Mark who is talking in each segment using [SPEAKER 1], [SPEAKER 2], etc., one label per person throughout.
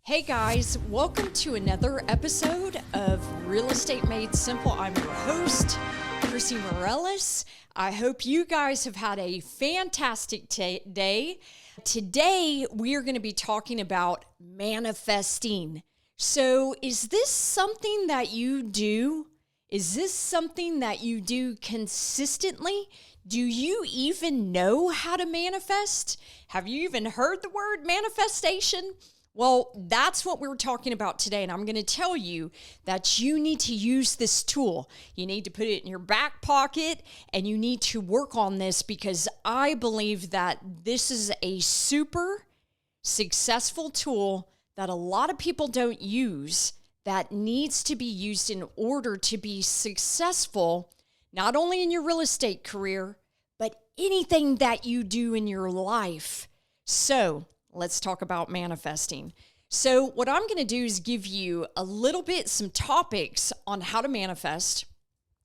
[SPEAKER 1] Hey guys, welcome to another episode of Real Estate Made Simple. I'm your host, Krissy Mireles. I hope you guys have had a fantastic day. Today, we are going to be talking about manifesting. So, is this something that you do? Is this something that you do consistently? Do you even know how to manifest? Have you even heard the word manifestation? Well, that's what we're talking about today, and I'm going to tell you that you need to use this tool. You need to put it in your back pocket, and you need to work on this because I believe that this is a super successful tool that a lot of people don't use that needs to be used in order to be successful, not only in your real estate career, but anything that you do in your life. So, let's talk about manifesting. So what I'm going to do is give you a little bit, some topics on how to manifest,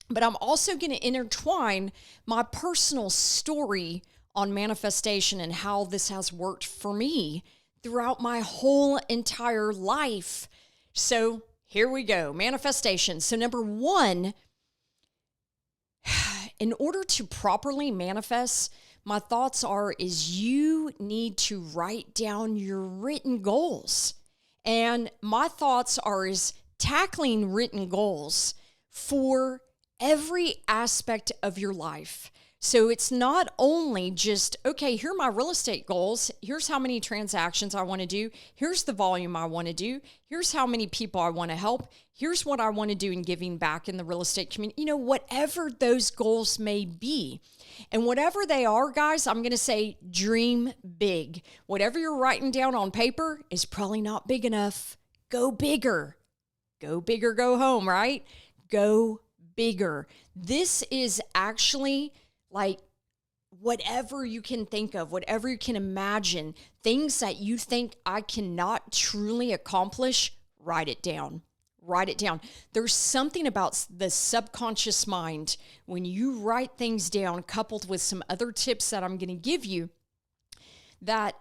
[SPEAKER 1] but I'm also going to intertwine my personal story on manifestation and how this has worked for me throughout my whole entire life. So here we go, manifestation. So number one, in order to properly manifest, my thoughts is you need to write down your written goals. And my thoughts is tackling written goals for every aspect of your life. So it's not only just, okay, here are my real estate goals. Here's how many transactions I want to do. Here's the volume I want to do. Here's how many people I want to help. Here's what I want to do in giving back in the real estate community. You know, whatever those goals may be. And whatever they are, guys, I'm going to say dream big. Whatever you're writing down on paper is probably not big enough. Go bigger. Go bigger, go home, right? Go bigger. This is actually like whatever you can think of, whatever you can imagine, things that you think I cannot truly accomplish, write it down. Write it down. There's something about the subconscious mind when you write things down, coupled with some other tips that I'm going to give you, that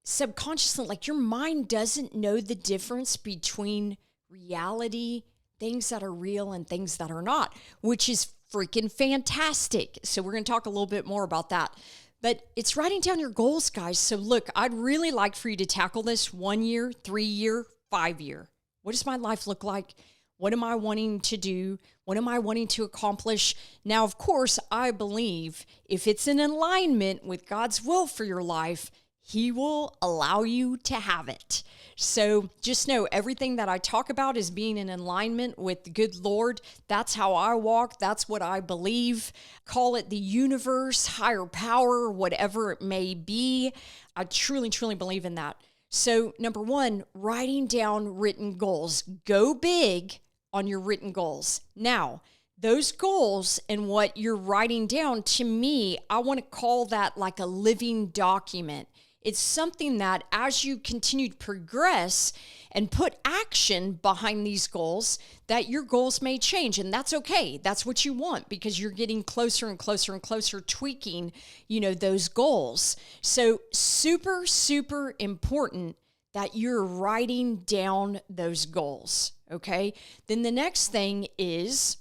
[SPEAKER 1] subconsciously, like your mind doesn't know the difference between reality, things that are real and things that are not, which is freaking fantastic. So we're going to talk a little bit more about that. But it's writing down your goals, guys. So look, I'd really like for you to tackle this 1 year, 3 year, 5 year. What does my life look like? What am I wanting to do? What am I wanting to accomplish? Now, of course, I believe if it's in alignment with God's will for your life, He will allow you to have it. So just know everything that I talk about is being in alignment with the good Lord. That's how I walk. That's what I believe. Call it the universe, higher power, whatever it may be. I truly, truly believe in that. So number one, writing down written goals. Go big on your written goals. Now, those goals and what you're writing down, to me, I want to call that like a living document. It's something that as you continue to progress and put action behind these goals, that your goals may change. And that's okay. That's what you want because you're getting closer and closer and closer, tweaking, those goals. So super, super important that you're writing down those goals. Okay. Then the next thing is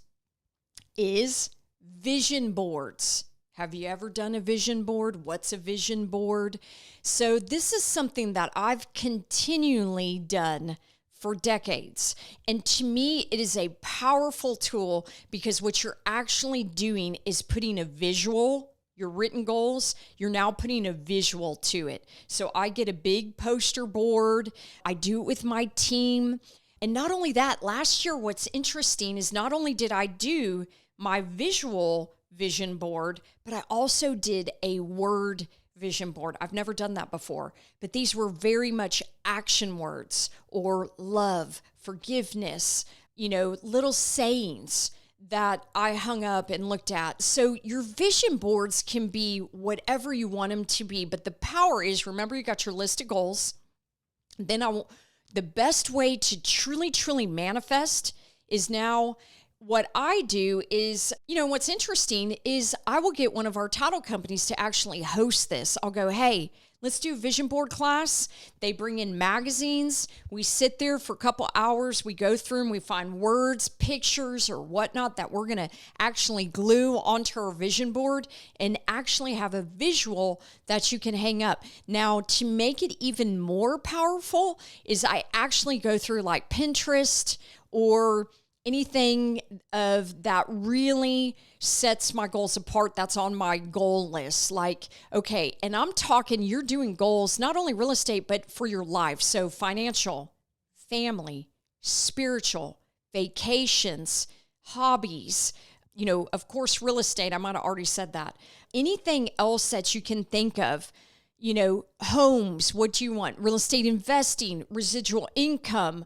[SPEAKER 1] vision boards. Have you ever done a vision board? What's a vision board? So this is something that I've continually done for decades. And to me, it is a powerful tool because what you're actually doing is putting a visual, your written goals, you're now putting a visual to it. So I get a big poster board. I do it with my team. And not only that, last year, what's interesting is not only did I do my visual vision board, but I also did a word vision board. I've never done that before, but these were very much action words or love, forgiveness, little sayings that I hung up and looked at. So your vision boards can be whatever you want them to be, but the power is, remember, you got your list of goals. Then the best way to truly, truly manifest is now what I do is, what's interesting is I will get one of our title companies to actually host this. I'll go, hey, Let's do a vision board class. They bring in magazines. We sit there for a couple hours. We go through and we find words, pictures, or whatnot that we're going to actually glue onto our vision board and actually have a visual that you can hang up. Now, to make it even more powerful is I actually go through like Pinterest or anything of that really sets my goals apart that's on my goal list. Like, okay, and I'm talking, you're doing goals, not only real estate, but for your life. So financial, family, spiritual, vacations, hobbies, of course, real estate. I might have already said that. Anything else that you can think of, homes, what do you want? Real estate investing, residual income,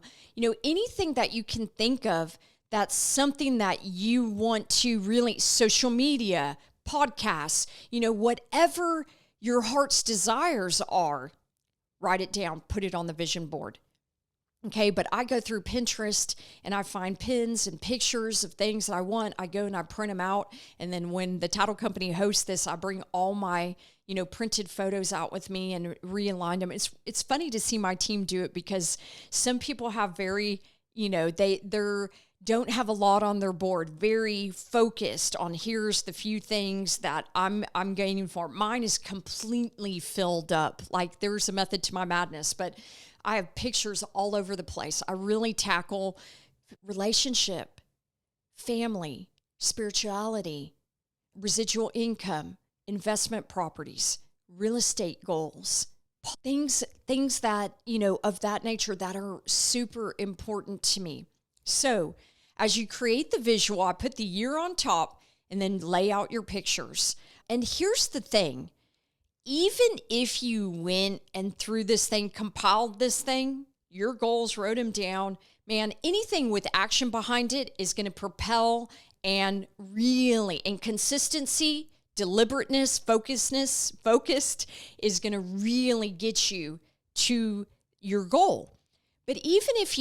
[SPEAKER 1] anything that you can think of that's something that you want to really, social media, podcasts, whatever your heart's desires are, write it down, put it on the vision board. Okay, but I go through Pinterest and I find pins and pictures of things that I want. I go and I print them out. And then when the title company hosts this, I bring all my, printed photos out with me and realign them. It's funny to see my team do it because some people have very, they're don't have a lot on their board, very focused on here's the few things that I'm gaining for. Mine is completely filled up. Like there's a method to my madness, but I have pictures all over the place. I really tackle relationship, family, spirituality, residual income, investment properties, real estate goals, things that, of that nature that are super important to me. So as you create the visual, I put the year on top and then lay out your pictures. And here's the thing. Even if you went and through this thing, compiled this thing, your goals, wrote them down, man, anything with action behind it is going to propel and consistency, deliberateness, focused is going to really get you to your goal. But even if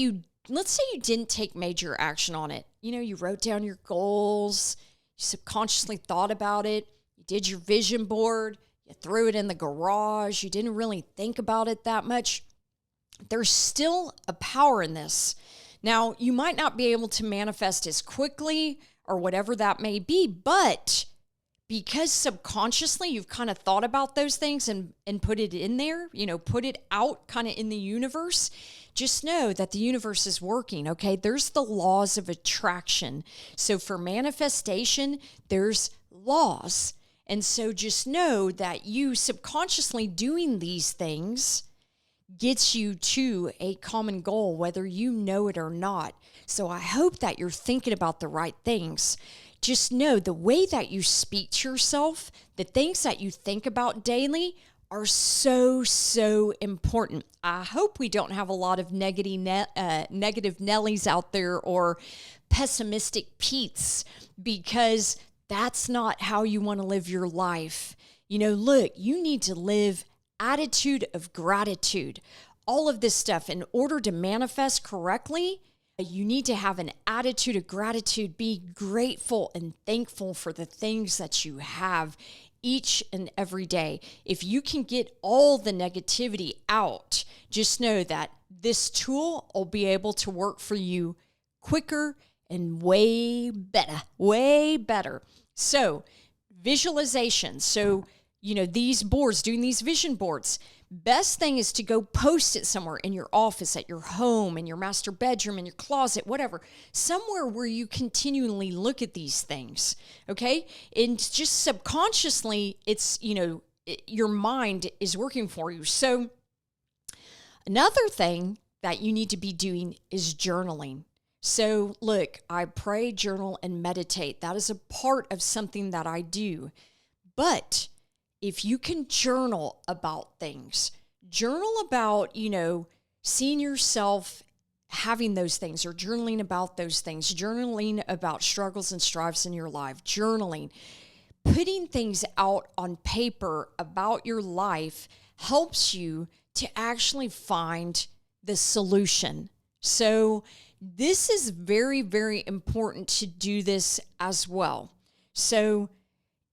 [SPEAKER 1] let's say you didn't take major action on it, you wrote down your goals, you subconsciously thought about it, you did your vision board, you threw it in the garage, you didn't really think about it that much. There's still a power in this. Now, you might not be able to manifest as quickly or whatever that may be, but because subconsciously you've kind of thought about those things and put it in there, put it out kind of in the universe, just know that the universe is working, okay? There's the laws of attraction. So for manifestation, there's laws. And so just know that you subconsciously doing these things gets you to a common goal, whether you know it or not. So I hope that you're thinking about the right things. Just know the way that you speak to yourself, the things that you think about daily are so, so important. I hope we don't have a lot of negative Nellies out there or pessimistic Petes, because that's not how you want to live your life. Look, you need to live attitude of gratitude. All of this stuff, in order to manifest correctly, you need to have an attitude of gratitude. Be grateful and thankful for the things that you have each and every day. If you can get all the negativity out, just know that this tool will be able to work for you quicker and way better. So visualization. So, these boards, doing these vision boards, best thing is to go post it somewhere in your office, at your home, in your master bedroom, in your closet, whatever, somewhere where you continually look at these things, okay? And just subconsciously, it's, your mind is working for you. So another thing that you need to be doing is journaling. So look, I pray, journal, and meditate. That is a part of something that I do. But if you can journal about things, journal about, seeing yourself having those things, or journaling about those things, journaling about struggles and strives in your life, journaling, putting things out on paper about your life helps you to actually find the solution. So this is very, very important to do this as well. So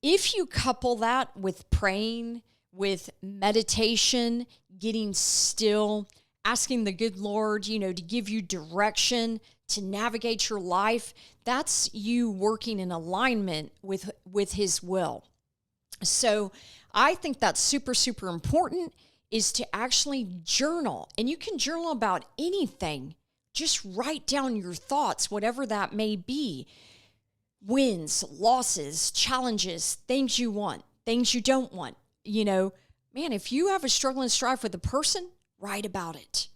[SPEAKER 1] if you couple that with praying, with meditation, getting still, asking the good Lord, to give you direction, to navigate your life. That's you working in alignment with his will. So I think that's super, super important, is to actually journal. And you can journal about anything. Just write down your thoughts, whatever that may be. Wins, losses, challenges, things you want, things you don't want. Man, if you have a struggle and strife with a person, write about it.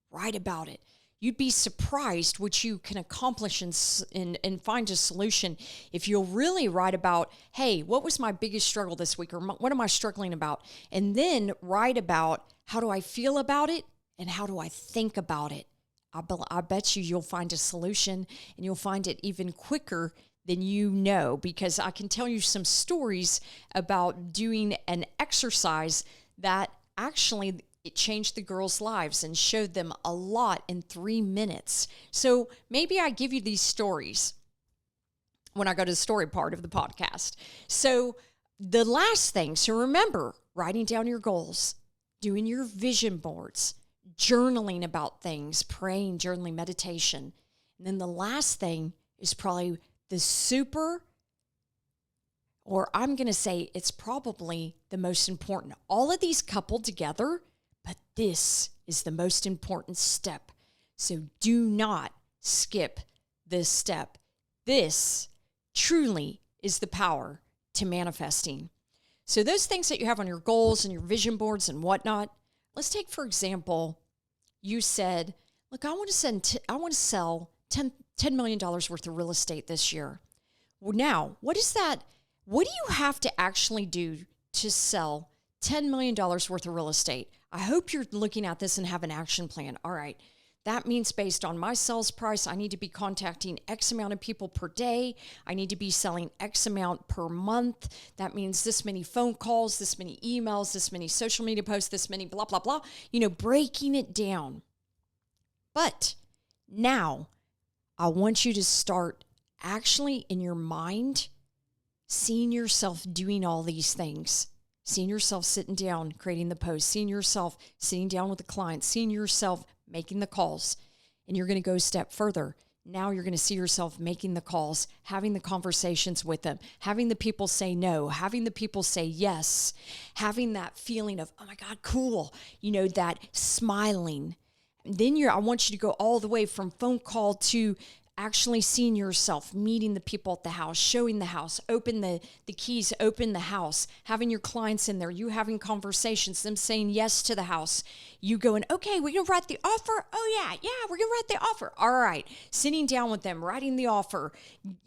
[SPEAKER 1] Write about it. You'd be surprised what you can accomplish and find a solution if you'll really write about, hey, what was my biggest struggle this week, or what am I struggling about? And then write about, how do I feel about it and how do I think about it? I bet you'll find a solution, and you'll find it even quicker than because I can tell you some stories about doing an exercise that actually it changed the girls' lives and showed them a lot in 3 minutes. So maybe I give you these stories when I go to the story part of the podcast. So the last thing, so remember, writing down your goals, doing your vision boards, journaling about things, praying, journaling, meditation. And then the last thing is probably or I'm going to say it's probably the most important. All of these coupled together, but this is the most important step. So do not skip this step. This truly is the power to manifesting. So those things that you have on your goals and your vision boards and whatnot, let's take, for example, you said, look, I want to sell $10 million worth of real estate this year. Well, now, what is that? What do you have to actually do to sell $10 million worth of real estate? I hope you're looking at this and have an action plan. All right. That means based on my sales price, I need to be contacting X amount of people per day. I need to be selling X amount per month. That means this many phone calls, this many emails, this many social media posts, this many blah, blah, blah, breaking it down. But now I want you to start actually in your mind seeing yourself doing all these things. Seeing yourself sitting down, creating the post, seeing yourself sitting down with the client, seeing yourself making the calls. And you're going to go a step further. Now you're going to see yourself making the calls, having the conversations with them, having the people say no, having the people say yes, having that feeling of, oh my God, cool, that smiling. And then I want you to go all the way from phone call to actually seeing yourself, meeting the people at the house, showing the house, open the keys, open the house, having your clients in there, you having conversations, them saying yes to the house, you going, okay, we're going to write the offer. Oh yeah, we're going to write the offer. All right. Sitting down with them, writing the offer,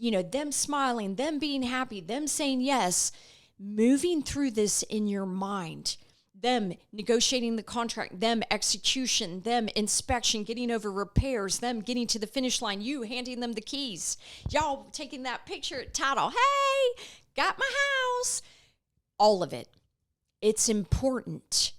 [SPEAKER 1] them smiling, them being happy, them saying yes, moving through this in your mind. Them negotiating the contract, them execution, them inspection, getting over repairs, them getting to the finish line, you handing them the keys, y'all taking that picture at title, hey, got my house, all of it. It's important.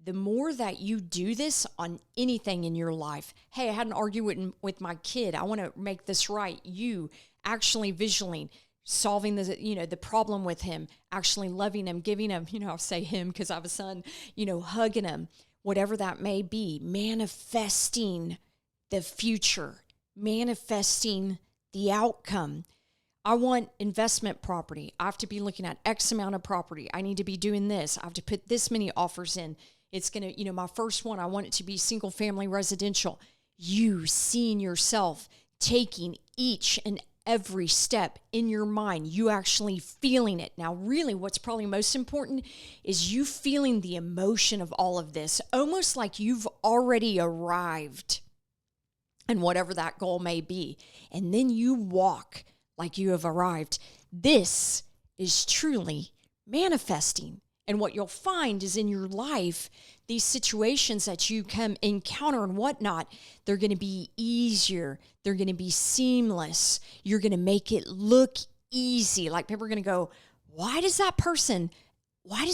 [SPEAKER 1] The more that you do this on anything in your life, hey, I had an argument with my kid, I want to make this right, you actually visually solving the problem with him, actually loving him, giving him, I'll say him because I have a son, hugging him, whatever that may be, manifesting the future, manifesting the outcome. I want investment property. I have to be looking at X amount of property. I need to be doing this. I have to put this many offers in. It's going to, my first one, I want it to be single family residential. You seeing yourself taking each and every step in your mind, you actually feeling it. Now, really, what's probably most important is you feeling the emotion of all of this, almost like you've already arrived and whatever that goal may be. And then you walk like you have arrived. This is truly manifesting. And what you'll find is in your life, these situations that you encounter and whatnot, they're going to be easier. They're going to be seamless. You're going to make it look easy. Like people are going to go, why does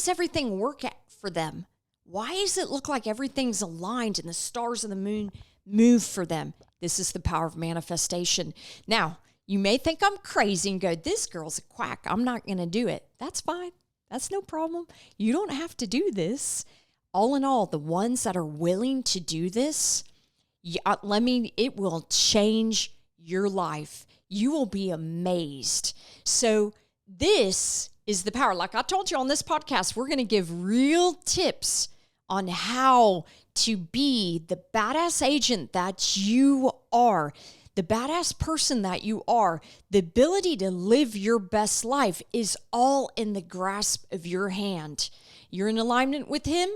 [SPEAKER 1] everything work out for them? Why does it look like everything's aligned and the stars and the moon move for them? This is the power of manifestation. Now, you may think I'm crazy and go, this girl's a quack. I'm not going to do it. That's fine. That's no problem. You don't have to do this. All in all, the ones that are willing to do this, it will change your life. You will be amazed. So this is the power. Like I told you on this podcast, we're going to give real tips on how to be the badass agent that you are, the badass person that you are. The ability to live your best life is all in the grasp of your hand. You're in alignment with Him.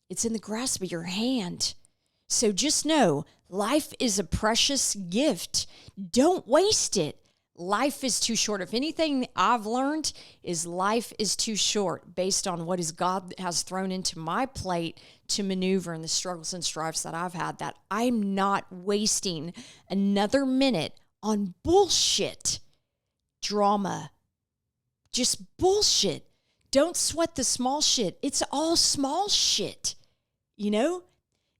[SPEAKER 1] It's in the grasp of your hand. So just know, life is a precious gift. Don't waste it. Life is too short. If anything I've learned is life is too short based on what God has thrown into my plate to maneuver in the struggles and strifes that I've had, that I'm not wasting another minute on bullshit, drama, just bullshit. Don't sweat the small shit. It's all small shit, you know?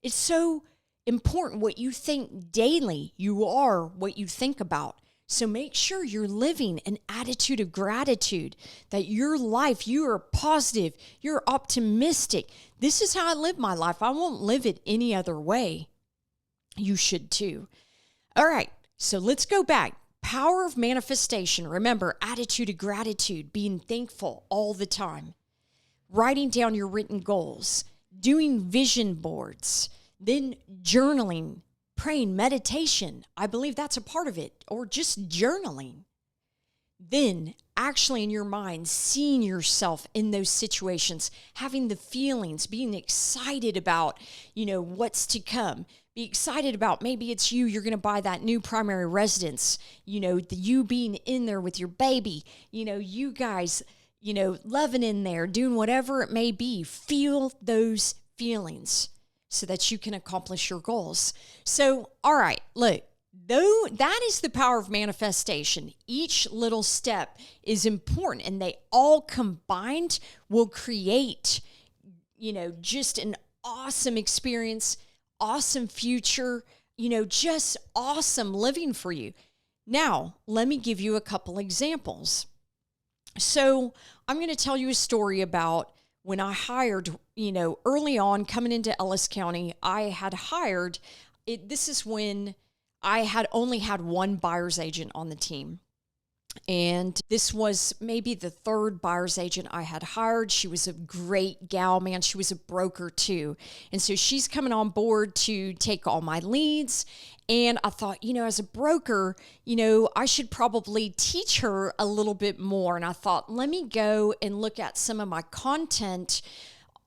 [SPEAKER 1] It's so important what you think daily. You are what you think about. So make sure you're living an attitude of gratitude, that your life, you are positive, you're optimistic. This is how I live my life. I won't live it any other way. You should too. All right, so let's go back. Power of manifestation. Remember, attitude of gratitude, being thankful all the time. Writing down your written goals, doing vision boards, then journaling, praying, meditation. I believe that's a part of it, or just journaling. Then actually in your mind, seeing yourself in those situations, having the feelings, being excited about, what's to come. Be excited about, maybe it's you're going to buy that new primary residence, you being in there with your baby, you guys, loving in there, doing whatever it may be. Feel those feelings so that you can accomplish your goals. So, all right, look, though that is the power of manifestation. Each little step is important, and they all combined will create, just an awesome experience, awesome future, just awesome living for you. Now, let me give you a couple examples. So I'm going to tell you a story about when I hired, early on coming into Ellis County, I had hired, this is when I had only had one buyer's agent on the team. And this was maybe the third buyer's agent I had hired. She was a great gal, man. She was a broker too. And so she's coming on board to take all my leads. And I thought, as a broker, I should probably teach her a little bit more. And I thought, let me go and look at some of my content,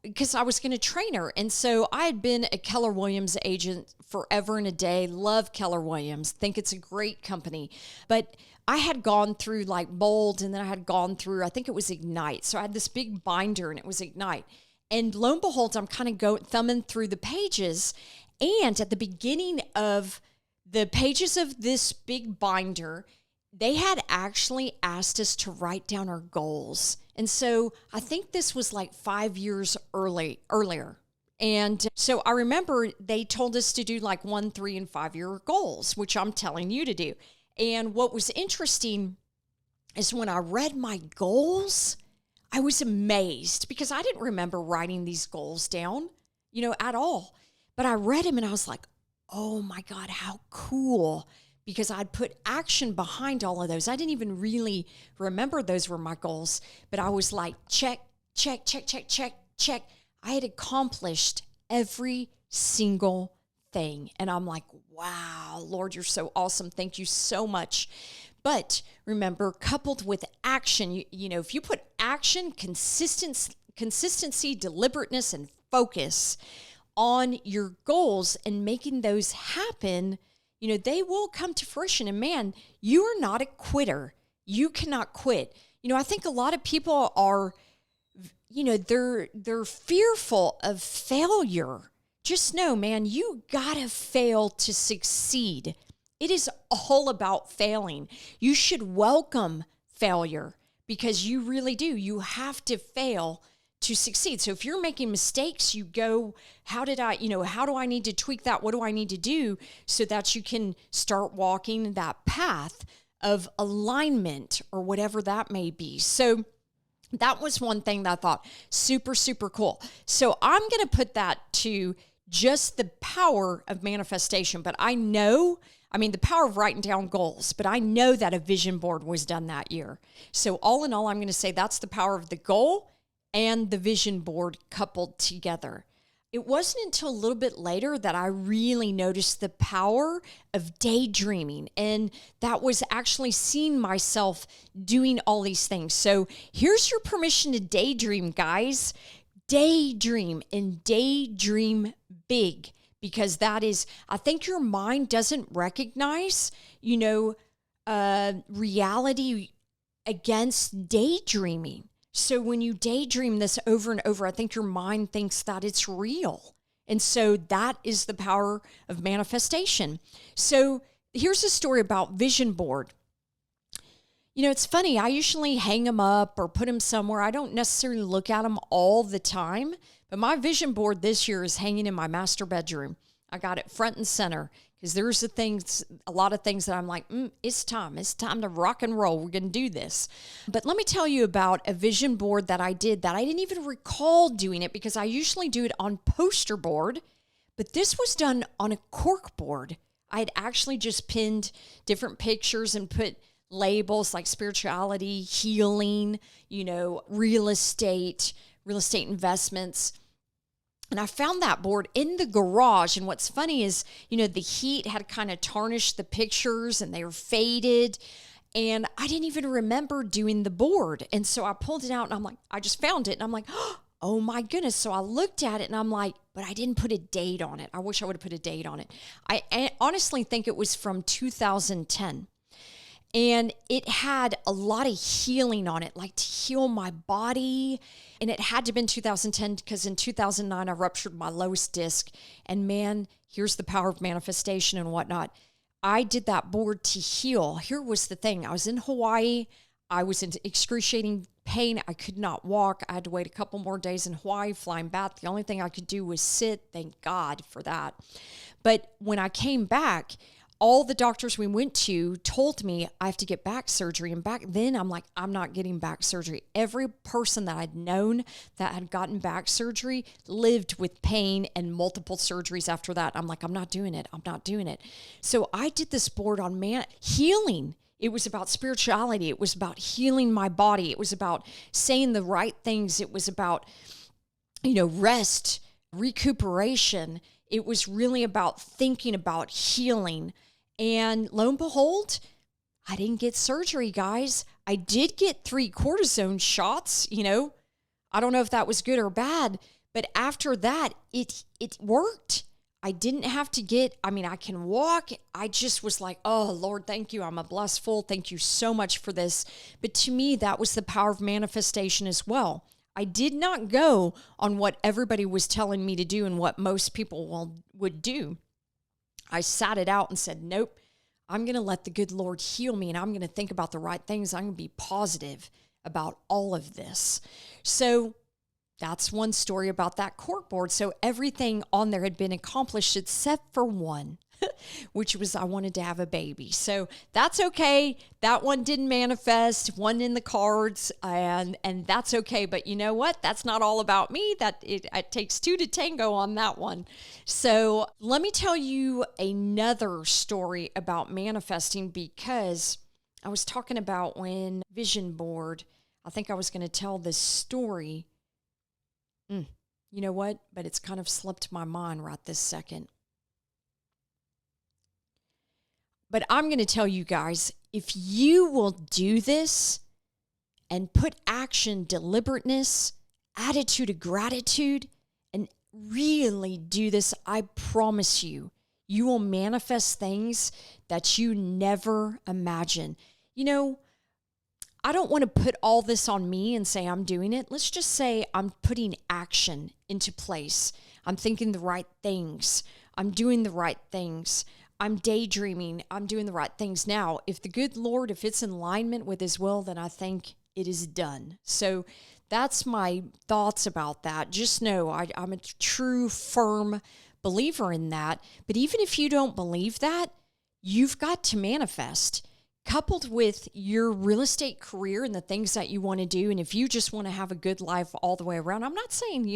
[SPEAKER 1] because I was going to train her. And so I had been a Keller Williams agent forever and a day. Love Keller Williams. Think it's a great company. But I had gone through like Bold, and then I had gone through, I think it was Ignite. So I had this big binder, and it was Ignite. And lo and behold, I'm kind of thumbing through the pages. And at the beginning of the pages of this big binder, they had actually asked us to write down our goals. And so I think this was like 5 years earlier. And so I remember they told us to do like 1, 3, and 5 year goals, which I'm telling you to do. And what was interesting is when I read my goals, I was amazed, because I didn't remember writing these goals down, at all. But I read them and I was like, oh my God, how cool. Because I'd put action behind all of those. I didn't even really remember those were my goals, but I was like, check, check, check, check, check, check. I had accomplished every single thing. And I'm like, wow, Lord, you're so awesome. Thank you so much. But remember, coupled with action, if you put action, consistency, deliberateness, and focus on your goals and making those happen, they will come to fruition. And man, you are not a quitter. You cannot quit. I think a lot of people are, they're fearful of failure. Just know, man, you gotta fail to succeed. It is all about failing. You should welcome failure, because you really do. You have to fail to succeed. So if you're making mistakes, you go, how do I need to tweak that? What do I need to do so that you can start walking that path of alignment, or whatever that may be? So That was one thing that I thought super, super cool. So I'm going to put that to just the power of manifestation. But I know, the power of writing down goals, but I know that a vision board was done that year. So all in all, I'm going to say that's the power of the goal and the vision board coupled together. It wasn't until a little bit later that I really noticed the power of daydreaming. And that was actually seeing myself doing all these things. So here's your permission to daydream, guys. Daydream and daydream big, because that is, I think your mind doesn't recognize, reality against daydreaming. So when you daydream this over and over, I think your mind thinks that it's real. And so that is the power of manifestation. So here's a story about vision board. It's funny. I usually hang them up or put them somewhere. I don't necessarily look at them all the time, but my vision board this year is hanging in my master bedroom. I got it front and center because there's a lot of things that I'm like, it's time to rock and roll. We're going to do this. But let me tell you about a vision board that I did that I didn't even recall doing it because I usually do it on poster board, but this was done on a cork board. I had actually just pinned different pictures and put labels like spirituality, healing, real estate investments. And I found that board in the garage. And what's funny is, the heat had kind of tarnished the pictures and they were faded. And I didn't even remember doing the board. And so I pulled it out and I'm like, I just found it. And I'm like, oh my goodness. So I looked at it and I'm like, but I didn't put a date on it. I wish I would have put a date on it. I honestly think it was from 2010. And it had a lot of healing on it, like to heal my body. And it had to have been 2010 because in 2009, I ruptured my lowest disc. And man, here's the power of manifestation and whatnot. I did that board to heal. Here was the thing. I was in Hawaii. I was in excruciating pain. I could not walk. I had to wait a couple more days in Hawaii, flying back. The only thing I could do was sit. Thank God for that. But when I came back, all the doctors we went to told me I have to get back surgery. And back then, I'm like, I'm not getting back surgery. Every person that I'd known that had gotten back surgery lived with pain and multiple surgeries after that. I'm like, I'm not doing it. I'm not doing it. So I did this board on healing. It was about spirituality. It was about healing my body. It was about saying the right things. It was about, rest, recuperation. It was really about thinking about healing. And lo and behold, I didn't get surgery, guys. I did get 3 cortisone shots, I don't know if that was good or bad, but after that, it worked. I didn't have to I can walk. I just was like, oh, Lord, thank you. I'm a blessed fool. Thank you so much for this. But to me, that was the power of manifestation as well. I did not go on what everybody was telling me to do and what most people would do. I sat it out and said, nope, I'm going to let the good Lord heal me and I'm going to think about the right things. I'm going to be positive about all of this. So that's one story about that cork board. So everything on there had been accomplished except for one, which was I wanted to have a baby. So that's okay. That one didn't manifest, one in the cards, and that's okay. But you know what? That's not all about me. It takes 2 to tango on that one. So let me tell you another story about manifesting, because I was talking about when vision board, I think I was going to tell this story. You know what? But it's kind of slipped my mind right this second. But I'm going to tell you guys, if you will do this and put action, deliberateness, attitude of gratitude, and really do this, I promise you, you will manifest things that you never imagined. I don't want to put all this on me and say I'm doing it. Let's just say I'm putting action into place. I'm thinking the right things. I'm doing the right things. I'm daydreaming. I'm doing the right things. Now, if the good Lord, if it's in alignment with his will, then I think it is done. So that's my thoughts about that. Just know I'm a true, firm believer in that. But even if you don't believe that, you've got to manifest. coupled with your real estate career and the things that you want to do. And if you just want to have a good life all the way around, I'm not saying,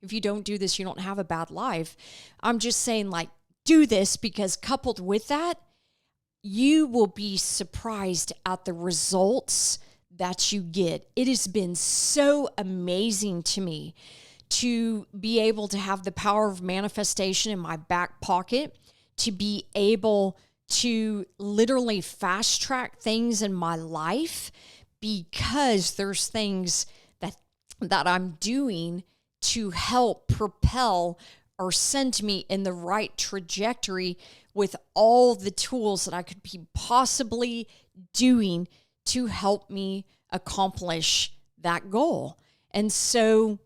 [SPEAKER 1] if you don't do this, you don't have a bad life. I'm just saying, like, do this, because coupled with that, you will be surprised at the results that you get. It has been so amazing to me to be able to have the power of manifestation in my back pocket, to be able to literally fast track things in my life, because there's things that I'm doing to help propel or send me in the right trajectory with all the tools that I could be possibly doing to help me accomplish that goal. And so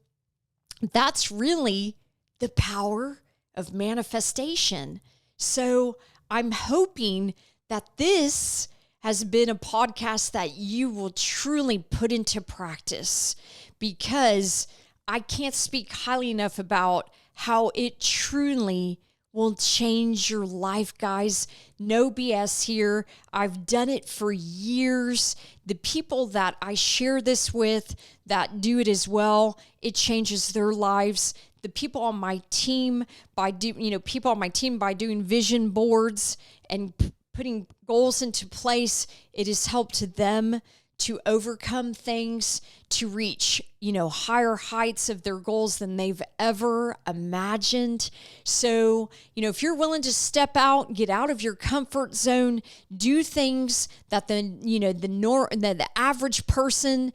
[SPEAKER 1] that's really the power of manifestation. So I'm hoping that this has been a podcast that you will truly put into practice, because I can't speak highly enough about how it truly will change your life, guys. No BS here. I've done it for years. The people that I share this with that do it as well, it changes their lives. The people on my team, by doing vision boards and putting goals into place, it has helped them to overcome things, to reach, higher heights of their goals than they've ever imagined. So, if you're willing to step out, get out of your comfort zone, do things that the average person,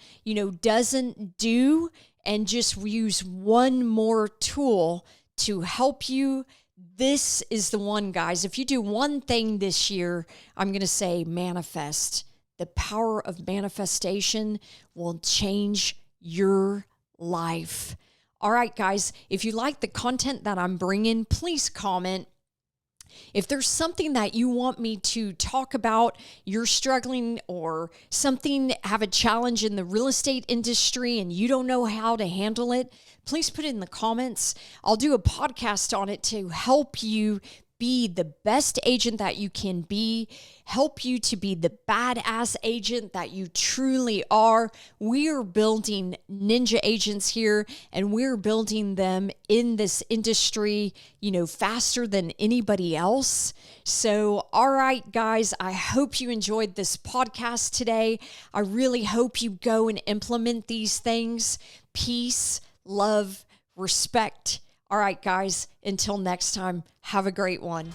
[SPEAKER 1] doesn't do, and just use one more tool to help you, this is the one, guys. If you do one thing this year, I'm going to say manifest. The power of manifestation will change your life. All right, guys, if you like the content that I'm bringing, please comment. If there's something that you want me to talk about, you're struggling or something, have a challenge in the real estate industry and you don't know how to handle it, please put it in the comments. I'll do a podcast on it to help you be the best agent that you can be, help you to be the badass agent that you truly are. We are building ninja agents here, and we're building them in this industry, faster than anybody else. So, all right, guys, I hope you enjoyed this podcast today. I really hope you go and implement these things. Peace, love, respect. All right, guys, until next time, have a great one.